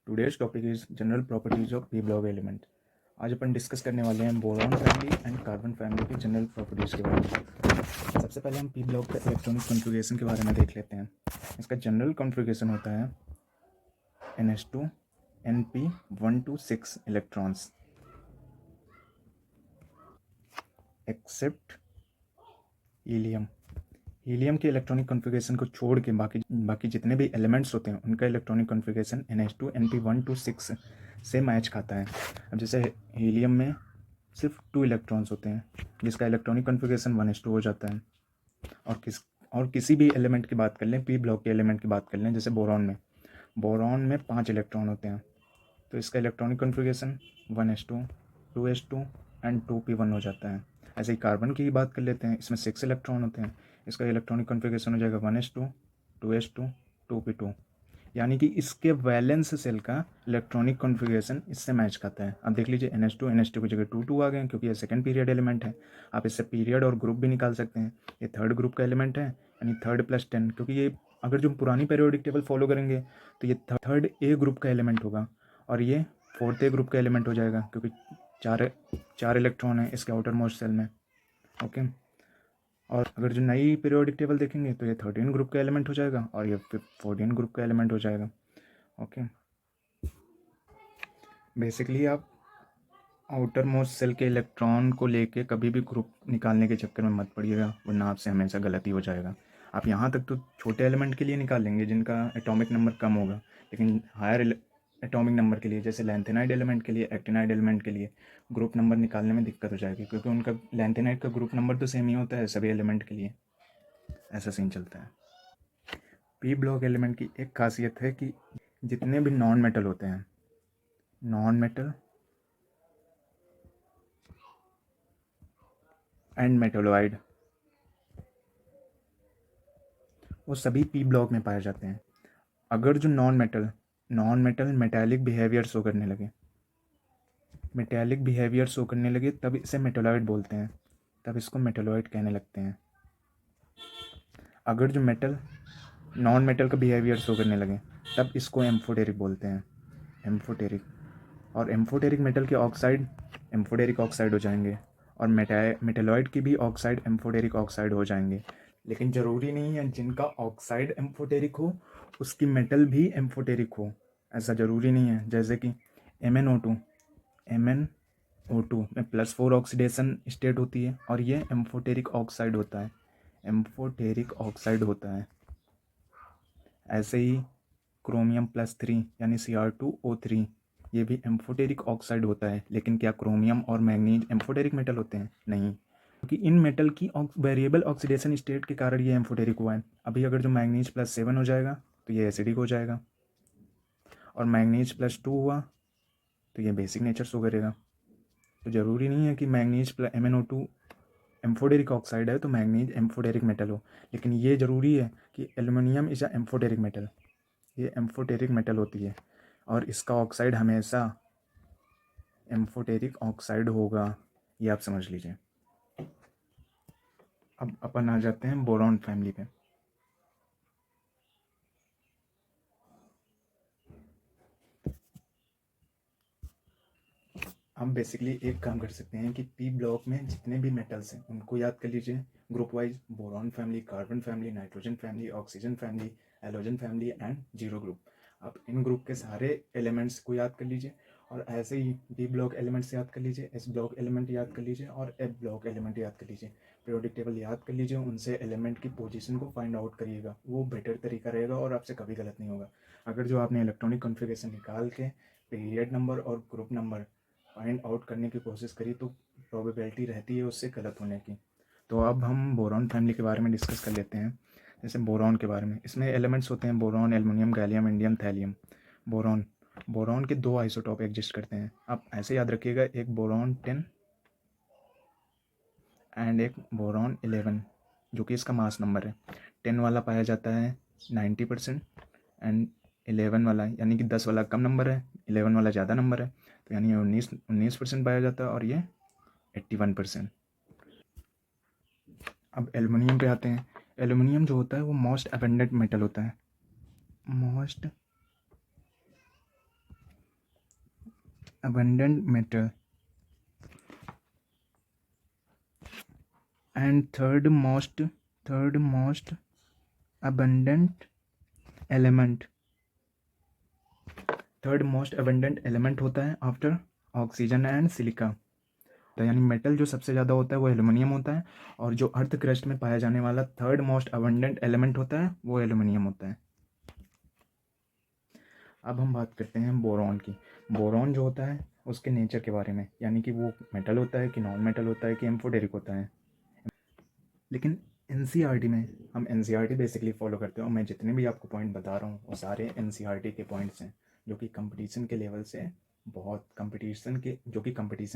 Today's topic is general properties of P block element. आज अपन discuss करने वाले हैं boron family and carbon family की जनरल प्रॉपर्टीज़ के बारे में। सबसे पहले हम पी ब्लॉक का इलेक्ट्रॉनिक कॉन्फ़िगरेशन के बारे में देख लेते हैं। इसका जनरल कॉन्फ़िगरेशन होता है NH2 Np126 electrons except helium. Helium के इलेक्ट्रॉनिक कॉन्फ़िगरेशन को छोड़ के बाकी जितने भी एलिमेंट्स होते हैं उनका इलेक्ट्रॉनिक कॉन्फ़िगरेशन NH2 Np126 से मैच खाता है। अब जैसे हीलियम में सिर्फ 2 इलेक्ट्रॉन्स होते हैं जिसका इलेक्ट्रॉनिक कॉन्फ़िगरेशन 1:2 हो जाता है। और किसी भी एलिमेंट की बात कर लें, पी ब्लॉक के एलिमेंट की बात कर लें, जैसे बोरॉन में 5 इलेक्ट्रॉन होते हैं, तो इसका इलेक्ट्रॉनिक कॉन्फ़िगरेशन 1:2, 2:2 एंड 2p1 हो जाता है। ऐसे ही कार्बन की बात कर लेते हैं, इसमें 6 इलेक्ट्रॉन होते हैं, इसका इलेक्ट्रॉनिक कॉन्फ़िगरेशन हो जाएगा 1:2, 2:2, 2p2। यानी कि इसके वैलेंस सेल का इलेक्ट्रॉनिक कॉन्फ़िगरेशन इससे मैच खाता है। अब देख लीजिए NH2 की जगह 2 आ गए क्योंकि ये सेकंड पीरियड एलिमेंट है। आप इससे पीरियड और ग्रुप भी निकाल सकते हैं। ये थर्ड ग्रुप का एलिमेंट है, यानी 3+10, क्योंकि ये अगर जो पुरानी पीरियोडिक टेबल फॉलो करेंगे तो ये थर्ड ए ग्रुप का एलिमेंट होगा और ये फोर्थ ए ग्रुप का एलिमेंट हो जाएगा क्योंकि चार इलेक्ट्रॉन है इसके आउटर मोस्ट सेल में। ओके, और अगर जो नई पीरियोडिक टेबल देखेंगे तो ये 13 ग्रुप का एलिमेंट हो जाएगा और ये 14 ग्रुप का एलिमेंट हो जाएगा। ओके, बेसिकली आप आउटर मोस्ट सेल के इलेक्ट्रॉन को लेके कभी भी ग्रुप निकालने के चक्कर में मत पड़िएगा, वरना आपसे हमेशा गलती हो जाएगा। आप यहाँ तक तो छोटे एलिमेंट के लिए निकाल लेंगे जिनका एटॉमिक नंबर कम होगा, लेकिन हायर एटॉमिक नंबर के लिए, जैसे लैंथेनाइड एलिमेंट के लिए, एक्टिनाइड एलिमेंट के लिए ग्रुप नंबर निकालने में दिक्कत हो जाएगी, क्योंकि उनका लैंथेनाइड का ग्रुप नंबर तो सेम ही होता है सभी एलिमेंट के लिए। ऐसा सीन चलता है। पी ब्लॉक एलिमेंट की एक खासियत है कि जितने भी नॉन मेटल होते हैं, नॉन मेटल एंड मेटलोइड, वो सभी पी ब्लॉक में पाए जाते हैं। अगर जो non metal metallic behaviour show करने लगे, तब इसे मेटलोइड बोलते हैं, तब इसको मेटलोइड कहने लगते हैं। अगर जो मेटल नॉन मेटल का बिहेवियर शो करने लगे तब इसको एम्फोटेरिक बोलते हैं, एम्फोटेरिक। और एम्फोटेरिक मेटल के ऑक्साइड एम्फोटेरिक ऑक्साइड हो जाएंगे और मेटलोइड की भी ऑक्साइड एम्फोटेरिक ऑक्साइड हो जाएंगे। लेकिन ज़रूरी नहीं है जिनका ऑक्साइड एम्फोटेरिक हो उसकी मेटल भी एम्फोटेरिक हो, ऐसा ज़रूरी नहीं है। जैसे कि MnO2 में +4 ऑक्सीडेशन स्टेट होती है और ये एम्फोटेरिक ऑक्साइड होता है। ऐसे ही क्रोमियम +3 यानी Cr2O3, ये भी एम्फोटेरिक ऑक्साइड होता है। लेकिन क्या क्रोमियम और मैग्नीज एम्फोटेरिक मेटल होते हैं? नहीं, क्योंकि इन मेटल की वेरिएबल ऑक्सीडेशन स्टेट के कारण ये एम्फोटेरिक हुआ है। अभी अगर जो मैग्नीज +7 हो जाएगा तो ये एसिडिक हो जाएगा, और मैग्नीज +2 हुआ तो ये बेसिक नेचर शो करेगा। तो ज़रूरी नहीं है कि मैग्नीज MnO2 एम्फोटेरिक ऑक्साइड है तो मैग्नीज एम्फोटेरिक मेटल हो, लेकिन ये ज़रूरी है कि aluminium is a amphoteric metal, ये एम्फोटेरिक मेटल होती है और इसका ऑक्साइड हमेशा एम्फोटेरिक ऑक्साइड होगा, ये आप समझ लीजिए। अब अपन आ जाते हैं बोरॉन फैमिली पे। हम बेसिकली एक काम कर सकते हैं कि पी ब्लॉक में जितने भी मेटल्स हैं उनको याद कर लीजिए group wise: boron family, carbon family, nitrogen family, oxygen family, halogen family and zero group. आप इन ग्रुप के सारे एलिमेंट्स को याद कर लीजिए और ऐसे ही बी ब्लॉक एलिमेंट्स याद कर लीजिए, एस ब्लॉक एलिमेंट याद कर लीजिए और एफ ब्लॉक एलिमेंट याद कर लीजिए। पीरियोडिक टेबल याद कर लीजिए, उनसे एलिमेंट की पोजीशन को फाइंड आउट करिएगा, वो बेटर तरीका रहेगा और आपसे कभी गलत नहीं होगा। अगर जो आपने इलेक्ट्रॉनिक कॉन्फ़िगरेशन निकाल के पीरियड नंबर और ग्रुप नंबर फाइंड आउट करने की कोशिश करी तो प्रोबेबिलिटी रहती है उससे गलत होने की। तो अब हम बोरॉन फैमिली के बारे में डिस्कस कर लेते हैं। जैसे बोरॉन के बारे में, इसमें एलिमेंट्स होते हैं boron, aluminium, gallium, indium, thallium. Boron के 2 आइसोटॉप एग्जिस्ट करते हैं। आप ऐसे याद रखिएगा, एक बोरॉन 10 एंड एक बोरॉन 11, जो कि इसका मास नंबर है। 10 वाला पाया जाता है 90% एंड 11 वाला यानी कि 10 वाला कम नंबर है, 11 वाला ज़्यादा नंबर है, तो यानी 19% पाया जाता है और ये 81%। अब एल्युमिनियम पे आते हैं। एल्युमिनियम जो होता है वो मोस्ट अबेंडेंट मेटल होता है, most abundant metal, and third most abundant element, third most abundant element होता है आफ्टर ऑक्सीजन एंड सिलिका। तो यानी मेटल जो सबसे ज़्यादा होता है वो एल्युमिनियम होता है, और जो अर्थ क्रस्ट में पाया जाने वाला थर्ड मोस्ट अबंडेंट एलिमेंट होता है वो एल्युमिनियम होता है। अब हम बात करते हैं बोरॉन की। बोरॉन जो होता है उसके नेचर के बारे में, यानी कि वो मेटल होता है कि नॉन मेटल होता है कि एम्फोटेरिक होता है। लेकिन एनसीईआरटी में हम एनसीईआरटी बेसिकली फॉलो करते हैं, और मैं जितने भी आपको पॉइंट बता रहा हूँ वो सारे एनसीईआरटी के पॉइंट्स हैं, जो कि कंपटीशन के लेवल से बहुत कंपटीशन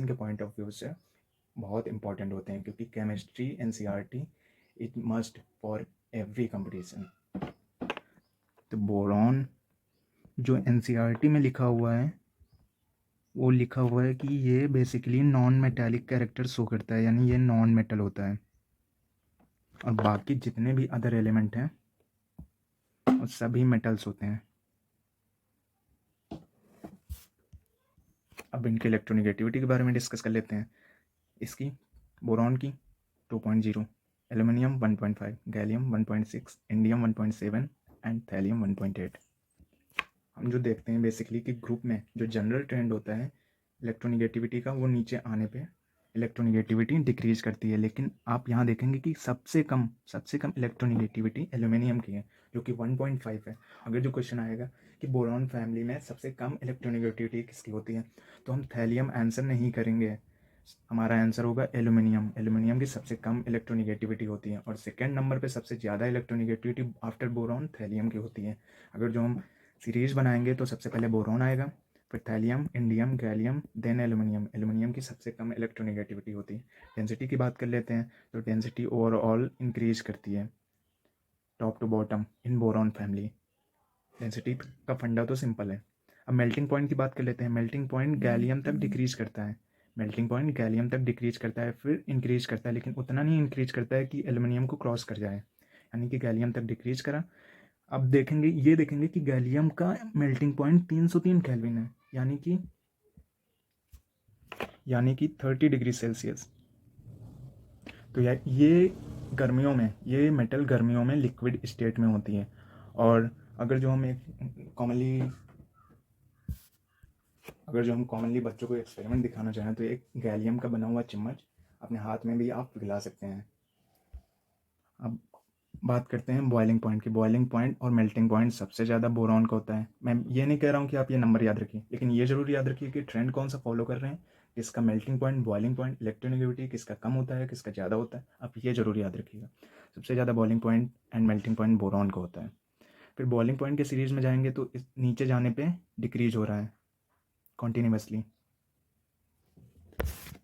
के पॉइंट ऑफ व्यू से बहुत इंपॉर्टेंट होते हैं, क्योंकि chemistry NCERT it must for every competition. तो बोरॉन जो एनसीईआरटी में लिखा हुआ है वो लिखा हुआ है कि ये basically non metallic character show करता है, यानी ये नॉन मेटल होता है, और बाकी जितने भी अदर एलिमेंट हैं वो सभी मेटल्स होते हैं। अब इनके इलेक्ट्रोनेगेटिविटी के बारे में डिस्कस कर लेते हैं। इसकी बोरॉन की 2.0, aluminium 1.5, gallium 1.6, indium 1.7 and thallium 1.8। हम जो देखते हैं बेसिकली कि ग्रुप में जो जनरल ट्रेंड होता है इलेक्ट्रोनेगेटिविटी का, वो नीचे आने पे इलेक्ट्रोनेगेटिविटी डिक्रीज करती है, लेकिन आप यहाँ देखेंगे कि सबसे कम इलेक्ट्रोनेगेटिविटी एल्यूमिनियम की है, जो कि 1.5 है। अगर जो क्वेश्चन आएगा कि बोरॉन फैमिली में सबसे कम इलेक्ट्रोनेगेटिविटी किसकी होती है, तो हम थैलियम आंसर नहीं करेंगे, हमारा आंसर होगा एल्यूमिनियम। एल्यूमिनियम की सबसे कम इलेक्ट्रोनेगेटिविटी होती है, और सेकेंड नंबर पर सबसे ज़्यादा इलेक्ट्रोनेगेटिविटी आफ्टर बोरॉन थैलियम की होती है। अगर जो हम सीरीज बनाएंगे तो सबसे पहले बोरॉन आएगा, फिर thallium, indium, gallium, then aluminium. Aluminium की सबसे कम इलेक्ट्रोनेगेटिविटी होती है। डेंसिटी की बात कर लेते हैं, तो डेंसिटी ओवरऑल इंक्रीज करती है top to bottom in boron family. Density का फंडा तो सिंपल है। अब मेल्टिंग पॉइंट की बात कर लेते हैं। मेल्टिंग पॉइंट गैलियम तक डिक्रीज करता है, फिर इंक्रीज करता है, लेकिन उतना नहीं इंक्रीज करता है कि एल्यूमिनियम को क्रॉस कर जाए, यानी कि गैलियम तक डिक्रीज करा। अब देखेंगे कि गैलियम का मेल्टिंग पॉइंट 303 केल्विन है, यानी कि 30 डिग्री सेल्सियस। तो ये गर्मियों में, ये मेटल गर्मियों में लिक्विड स्टेट में होती है। और अगर जो हम कॉमनली बच्चों को एक्सपेरिमेंट दिखाना चाहें, तो एक गैलियम का बना हुआ चम्मच अपने हाथ में भी आप पिघला सकते हैं। अब बात करते हैं बॉइलिंग पॉइंट की। बॉइलिंग पॉइंट और मेल्टिंग पॉइंट सबसे ज़्यादा बोरॉन का होता है। मैं ये नहीं कह रहा हूँ कि आप ये नंबर याद रखिए, लेकिन ये जरूर याद रखिए कि ट्रेंड कौन सा फॉलो कर रहे हैं, किसका melting point, boiling point, electronegativity किसका कम होता है, किसका ज़्यादा होता है। आप ये जरूर याद रखिएगा, सबसे ज़्यादा boiling point and melting point boron का होता है। फिर बॉइलिंग पॉइंट के सीरीज में जाएंगे तो इस नीचे जाने पर डिक्रीज हो रहा है कॉन्टीन्यूसली।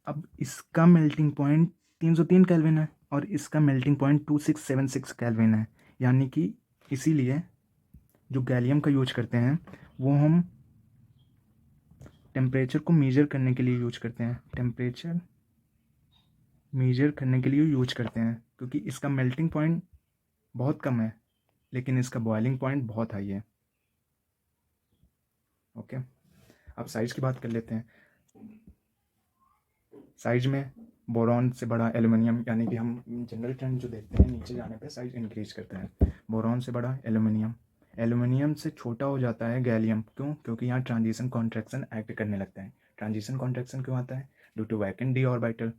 अब इसका मेल्टिंग पॉइंट 303 केल्विन है और इसका मेल्टिंग पॉइंट 2676 केल्विन है, यानी कि इसीलिए जो गैलियम का यूज करते हैं वो हम टेम्परेचर को मेजर करने के लिए यूज करते हैं, क्योंकि इसका मेल्टिंग पॉइंट बहुत कम है लेकिन इसका बॉइलिंग पॉइंट बहुत हाई है। ओके, अब साइज की बात कर लेते हैं। साइज में बोरॉन से बड़ा एल्यूमिनियम, यानी कि हम जनरल ट्रेंड जो देखते हैं नीचे जाने पे साइज इंक्रीज करता है। बोरॉन से बड़ा एल्यूमिनियम से छोटा हो जाता है गैलियम। क्योंकि यहाँ ट्रांजिशन कॉन्ट्रैक्शन एक्ट करने लगता है। ट्रांजिशन कॉन्ट्रैक्शन क्यों आता है? Due to vacant d orbital.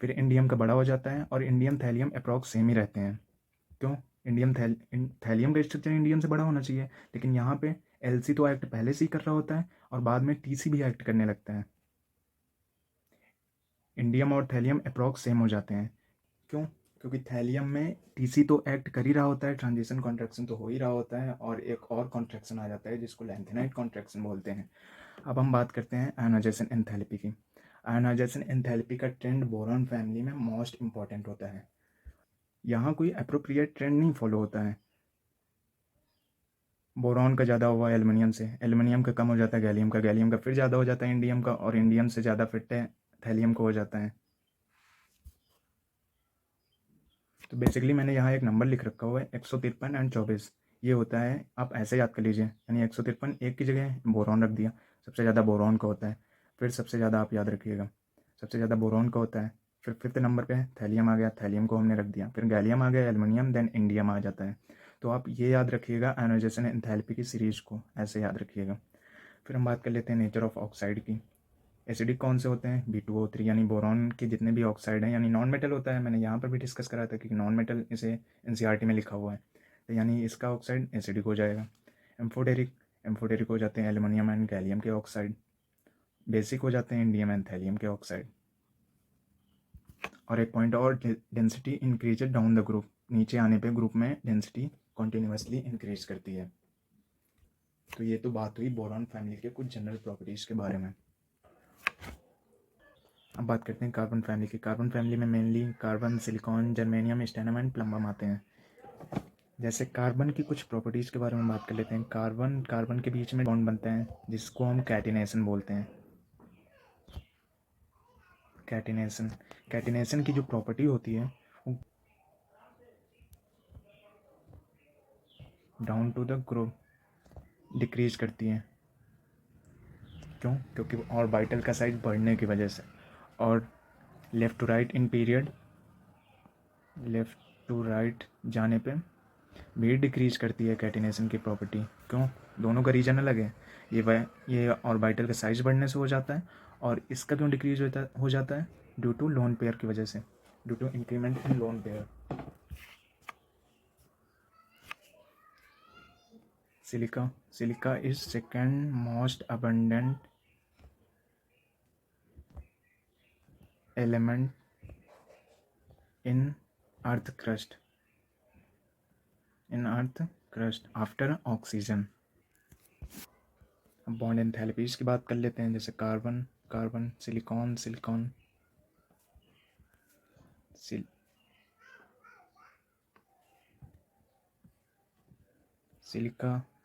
फिर इंडियम का बड़ा हो जाता है और इंडियम थैलियम अप्रॉक्स सेम ही रहते हैं। क्यों? थैलियम का स्ट्रक्चर इंडियम से बड़ा होना चाहिए, लेकिन यहाँ पे एलसी तो एक्ट पहले से ही कर रहा होता है और बाद में टीसी भी एक्ट करने लगता है। इंडियम और थैलियम अप्रॉक्स सेम हो जाते हैं। क्यों? क्योंकि थैलियम में टीसी तो एक्ट कर ही रहा होता है, ट्रांजिशन कॉन्ट्रैक्शन तो हो ही रहा होता है, और एक और कॉन्ट्रैक्शन आ जाता है जिसको लैंथेनाइट कॉन्ट्रैक्शन बोलते हैं। अब हम बात करते हैं आयोनाइजेशन एंथैल्पी की। आयोनाइजेशन एंथैल्पी का ट्रेंड बोरॉन फैमिली में मोस्ट इंपॉर्टेंट होता है। यहाँ कोई अप्रोप्रिएट ट्रेंड नहीं फॉलो होता है। बोरॉन का ज़्यादा हुआ एल्यूमिनियम का कम हो जाता है गैलियम का फिर ज़्यादा हो जाता है इंडियम का, और इंडियम से ज़्यादा फिट है थैलियम को हो जाता है। तो बेसिकली मैंने यहाँ एक नंबर लिख रखा हुआ है 153 एंड 24। ये होता है, आप ऐसे याद कर लीजिए, यानी 153 एक की जगह बोरॉन रख दिया, सबसे ज़्यादा बोरॉन का होता है। फिर सबसे ज़्यादा आप याद रखिएगा, सबसे ज़्यादा बोरॉन का होता है। फिर 5th नंबर पे थैलियम आ गया, थैलियम को हमने रख दिया। फिर गैलियम आ गया, एल्युमिनियम, देन इंडियम आ जाता है। तो आप ये याद रखिएगा आयोनाइजेशन एंथैल्पी की सीरीज़ को, ऐसे याद रखिएगा। फिर हम बात कर लेते हैं नेचर ऑफ ऑक्साइड की। एसिडिक कौन से होते हैं? B2O3, यानी बोरॉन के जितने भी ऑक्साइड हैं, यानी नॉन मेटल होता है। मैंने यहाँ पर भी डिस्कस करा था कि नॉन मेटल इसे NCERT में लिखा हुआ है, तो यानी इसका ऑक्साइड एसिडिक हो जाएगा। एम्फोटेरिक हो जाते हैं एल्युमिनियम एंड गैलियम के ऑक्साइड। बेसिक हो जाते हैं इंडियम एंड थैलियम के ऑक्साइड। और एक पॉइंट और, density increase down the group, नीचे आने पे ग्रुप में डेंसिटी कॉन्टिन्यूसली इंक्रीज करती है। तो ये तो बात हुई बोरॉन फैमिली के कुछ जनरल प्रॉपर्टीज़ के बारे में। अब बात करते हैं कार्बन फैमिली की। कार्बन फैमिली में mainly carbon, silicon, germanium, stannum and plumbum आते हैं। जैसे कार्बन की कुछ प्रॉपर्टीज़ के बारे में बात कर लेते हैं। कार्बन के बीच में बॉन्ड बनते हैं जिसको हम कैटिनेशन बोलते हैं। कैटिनेशन की जो प्रॉपर्टी होती है वो down to the group decrease करती है। क्यों? क्योंकि ऑर्बिटल का साइज बढ़ने की वजह से। और left to right in period, left to right जाने पे भी डिक्रीज करती है कैटिनेशन की प्रॉपर्टी। क्यों? दोनों का रीजन अलग है। ये ऑर्बिटल का साइज बढ़ने से हो जाता है, और इसका क्यों डिक्रीज हो जाता है? ड्यू टू लोन पेयर की वजह से, due to increment in lone pair. Silica is second most abundant element in earth crust after oxygen। अब बॉन्ड एंथैल्पीज की बात कर लेते हैं। जैसे carbon, silicon,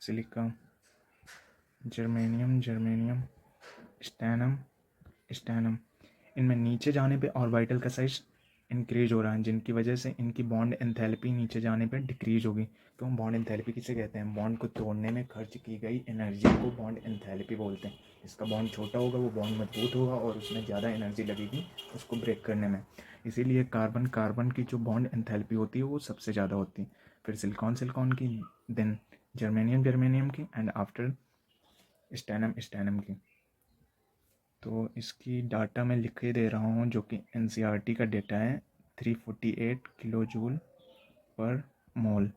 silica, germanium, stannum, इनमें नीचे जाने पे ऑर्बिटल का साइज इंक्रीज हो रहा है, जिनकी वजह से इनकी बॉन्ड एंथैल्पी नीचे जाने पे डिक्रीज होगी। तो हम बॉन्ड एंथैल्पी किसे कहते हैं? बॉन्ड को तोड़ने में खर्च की गई एनर्जी को बॉन्ड एंथैल्पी बोलते हैं। इसका बॉन्ड छोटा होगा वो बॉन्ड मजबूत होगा और उसमें ज़्यादा एनर्जी लगेगी उसको ब्रेक करने में। इसीलिए कार्बन की जो बॉन्ड एंथैल्पी होती है वो सबसे ज़्यादा होती है। फिर सिलिकॉन की, देन जर्मेनियम की, एंड आफ्टर स्टैनम की। तो इसकी डाटा मैं लिख के दे रहा हूँ, जो कि NCERT का डेटा है। 348 किलो जूल पर मोल।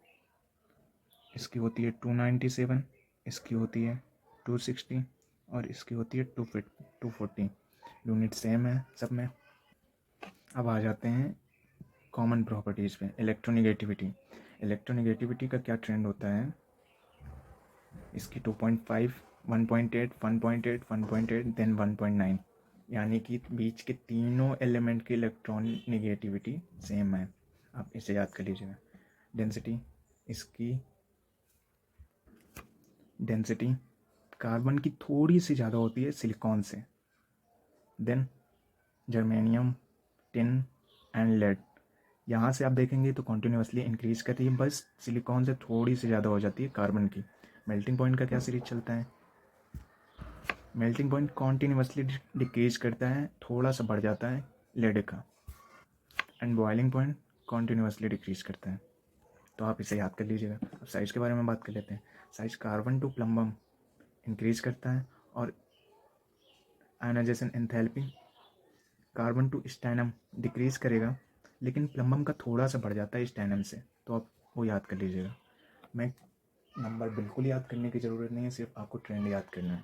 इसकी होती है 297, इसकी होती है 260, और इसकी होती है 240। यूनिट सेम है सब में। अब आ जाते हैं कॉमन प्रॉपर्टीज़ पे। इलेक्ट्रोनिगेटिविटी का क्या ट्रेंड होता है? इसकी 2.5, 1.8, 1.8, 1.8, देन 1.9, यानी कि बीच के तीनों एलिमेंट की इलेक्ट्रॉन निगेटिविटी सेम है। आप इसे याद कर लीजिएगा। डेंसिटी कार्बन की थोड़ी सी ज़्यादा होती है सिलिकॉन से, then germanium, tin and lead. यहाँ से आप देखेंगे तो कॉन्टीन्यूसली इंक्रीज कर रही है, बस सिलिकॉन से थोड़ी सी ज़्यादा हो जाती है कार्बन की। मेल्टिंग पॉइंट का क्या सीरीज चलता है? मेल्टिंग पॉइंट कॉन्टीन्यूसली डिक्रीज करता है, थोड़ा सा बढ़ जाता है लेड का। And boiling point continuously decrease करता है। तो आप इसे याद कर लीजिएगा। अब साइज के बारे में बात कर लेते हैं। Size carbon to plumbum increase करता है, और ionization enthalpy carbon to stannum decrease करेगा, लेकिन प्लम्बम का थोड़ा सा बढ़ जाता है स्टैनम से। तो आप वो याद कर लीजिएगा। मैं नंबर बिल्कुल याद करने की ज़रूरत नहीं है, सिर्फ आपको ट्रेंड याद करना है।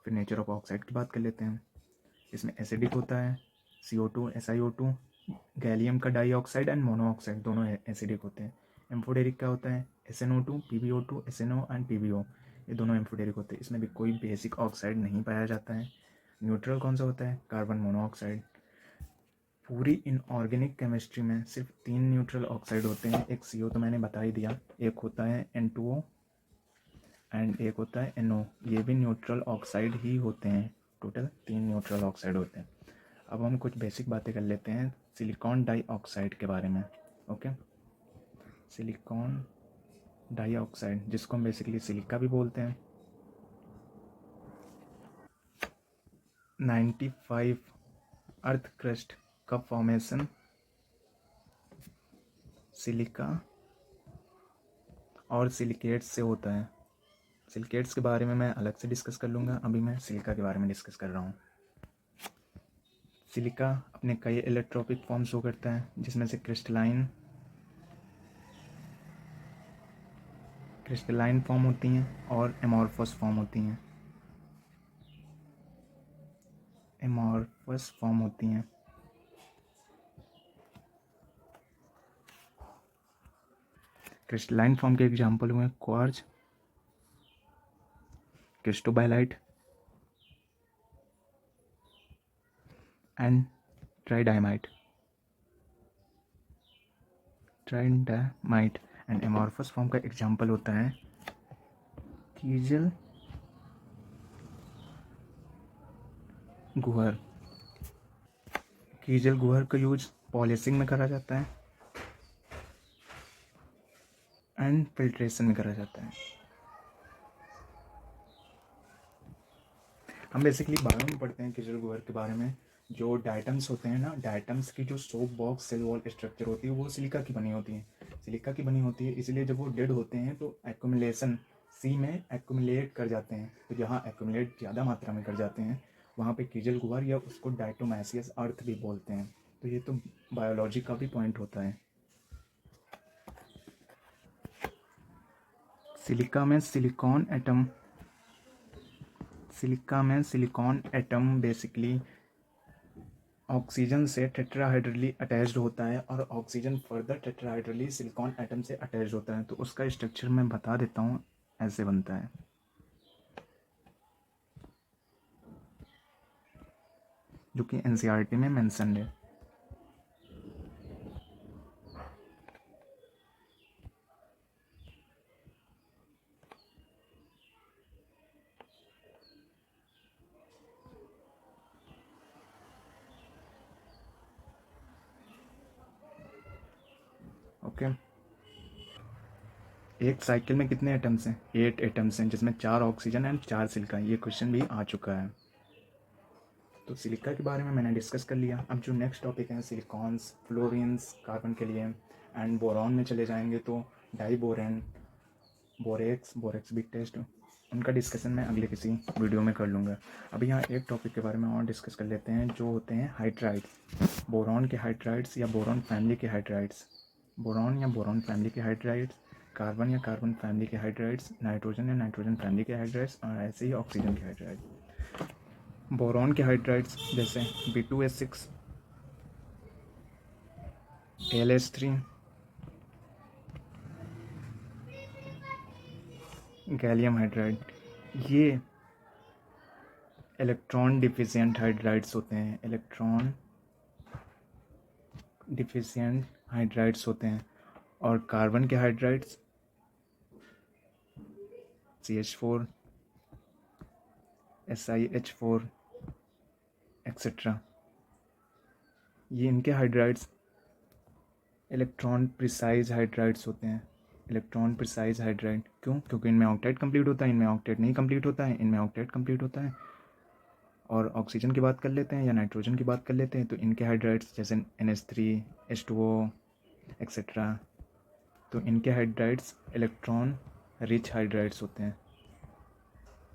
फिर नेचर ऑफ ऑक्साइड की बात कर लेते हैं। इसमें एसिडिक होता है, CO2, SiO2, गैलियम का डाइऑक्साइड एंड मोनोऑक्साइड दोनों एसिडिक होते हैं। एम्फोटेरिक क्या होता है? SnO2, PbO2, SnO and PbO, ये दोनों एम्फोटेरिक होते हैं। इसमें भी कोई बेसिक ऑक्साइड नहीं पाया जाता है। न्यूट्रल कौन सा होता है? Carbon monoxide. पूरी इनऑर्गेनिक केमिस्ट्री में सिर्फ 3 न्यूट्रल ऑक्साइड होते हैं। एक CO तो मैंने बता ही दिया, एक होता है N2O एंड एक होता है NO। ये भी न्यूट्रल ऑक्साइड ही होते हैं। टोटल 3 न्यूट्रल ऑक्साइड होते हैं। अब हम कुछ बेसिक बातें कर लेते हैं सिलिकॉन डाइऑक्साइड के बारे में। ओके, सिलिकॉन डाइऑक्साइड, जिसको हम बेसिकली सिलिका भी बोलते हैं। 95 अर्थ क्रस्ट का फॉर्मेशन सिलिका और सिलिकेट्स से होता है। सिलिकेट्स के बारे में मैं अलग से डिस्कस कर लूँगा, अभी मैं सिलिका के बारे में डिस्कस कर रहा हूँ। सिलिका अपने कई इलेक्ट्रोपिक फॉर्म शो करता है, जिसमें से क्रिस्टलाइन फॉर्म होती हैं और एमॉर्फस फॉर्म होती हैं। एमॉर्फस फॉर्म होती हैं। क्रिस्टलाइन फॉर्म के एग्जाम्पल हुए quartz, cristobalite and tridymite and amorphous form का एग्जाम्पल होता है कीजल गुहर। कीजल गुहर का यूज पॉलिशिंग में करा जाता है एंड फिल्ट्रेशन में करा जाता है। हम बेसिकली बायो में पढ़ते हैं कीजल गुहर के बारे में। जो डायटम्स होते हैं ना, डायटम्स की जो soap box cell wall structure होती है वो सिलिका की बनी होती है। सिलिका की बनी होती है, इसलिए जब वो डेड होते हैं तो एक्यूमुलेशन सी में एक्यूमुलेट कर जाते हैं। तो जहाँ एक्यूमुलेट ज़्यादा मात्रा में कर जाते हैं वहाँ पे कीजल गुहर या उसको डायटोमैसियस अर्थ भी बोलते हैं। तो ये तो बायोलॉजी का भी पॉइंट होता है। सिलिका में सिलिकॉन एटम बेसिकली ऑक्सीजन से टेट्राहाइड्रली अटैच्ड होता है और ऑक्सीजन फर्दर टेट्राहाइड्रली सिलिकॉन एटम से अटैच्ड होता है। तो उसका स्ट्रक्चर मैं बता देता हूँ, ऐसे बनता है। जो कि एनसीईआरटी में मेंशन है। ओके, एक साइकिल में कितने एटम्स हैं? 8 एटम्स हैं, जिसमें 4 ऑक्सीजन एंड 4 सिलिका। ये क्वेश्चन भी आ चुका है। तो सिलिका के बारे में मैंने डिस्कस कर लिया। अब जो नेक्स्ट टॉपिक है सिलिकॉन्स, फ्लोरीन्स कार्बन के लिए, एंड बोरॉन में चले जाएंगे तो डाइबोरेन, बोरेक्स बिग टेस्ट, उनका डिस्कशन मैं अगले किसी वीडियो में कर लूँगा। अभी यहाँ एक टॉपिक के बारे में और डिस्कस कर लेते हैं, जो होते हैं हाइड्राइड्स। बोरॉन के हाइड्राइड्स या बोरॉन फैमिली के हाइड्राइड्स, बोरॉन या बोरॉन फैमिली के हाइड्राइड्स, कार्बन या कार्बन फैमिली के हाइड्राइड्स, नाइट्रोजन या नाइट्रोजन फैमिली के हाइड्राइड्स, और ऐसे ही ऑक्सीजन के हाइड्राइड्स। बोरॉन के हाइड्राइड्स जैसे B2S6, AlS3, गैलियम हाइड्राइड, ये इलेक्ट्रॉन डिफिशिएंट हाइड्राइड्स होते हैं। इलेक्ट्रॉन डिफिशिएंट हाइड्राइड्स होते हैं। और कार्बन के हाइड्राइड्स CH4, SiH4 एक्सेट्रा, ये इनके हाइड्राइड्स इलेक्ट्रॉन प्रिसाइज हाइड्राइड्स होते हैं। इलेक्ट्रॉन प्रिसाइज हाइड्राइड क्यों? क्योंकि इनमें ऑक्टेट कंप्लीट होता है, इनमें ऑक्टेट नहीं कंप्लीट होता है, इनमें ऑक्टेट कंप्लीट होता है। और ऑक्सीजन की बात कर लेते हैं या नाइट्रोजन की बात कर लेते हैं तो इनके हाइड्राइड्स जैसे NH3, H2O एक्सेट्रा, तो इनके हाइड्राइड्स इलेक्ट्रॉन रिच हाइड्राइड्स होते हैं।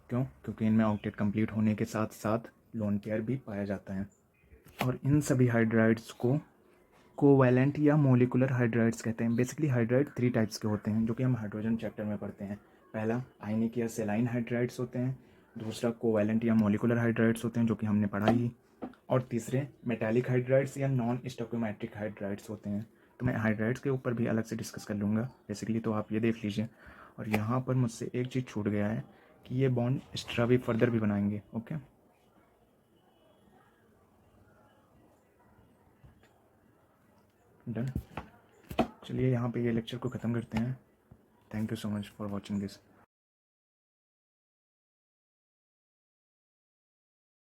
क्यों? क्योंकि इनमें ऑक्टेट कंप्लीट होने के साथ साथ लोन पेयर भी पाया जाता है। और इन सभी हाइड्राइड्स को कोवैलेंट या मोलिकुलर हाइड्राइड्स कहते हैं। बेसिकली हाइड्राइड 3 टाइप्स के होते हैं, जो कि हम हाइड्रोजन चैप्टर में पढ़ते हैं। पहला आयनिक या सेलाइन हाइड्राइड्स होते हैं, दूसरा कोवैलेंट या मोलिकुलर हाइड्राइड्स होते हैं, जो कि हमने पढ़ा ही, और तीसरे मेटालिक हाइड्राइड्स या नॉन स्टोइकोमेट्रिक हाइड्राइड्स होते हैं। तो मैं हाइड्राइड्स के ऊपर भी अलग से डिस्कस कर लूँगा बेसिकली, तो आप ये देख लीजिए। और यहाँ पर मुझसे एक चीज़ छूट गया है कि ये बॉन्ड एक्स्ट्रा भी फर्दर भी बनाएंगे। Okay, done. चलिए यहाँ पे ये लेक्चर को ख़त्म करते हैं। Thank you so much for watching this.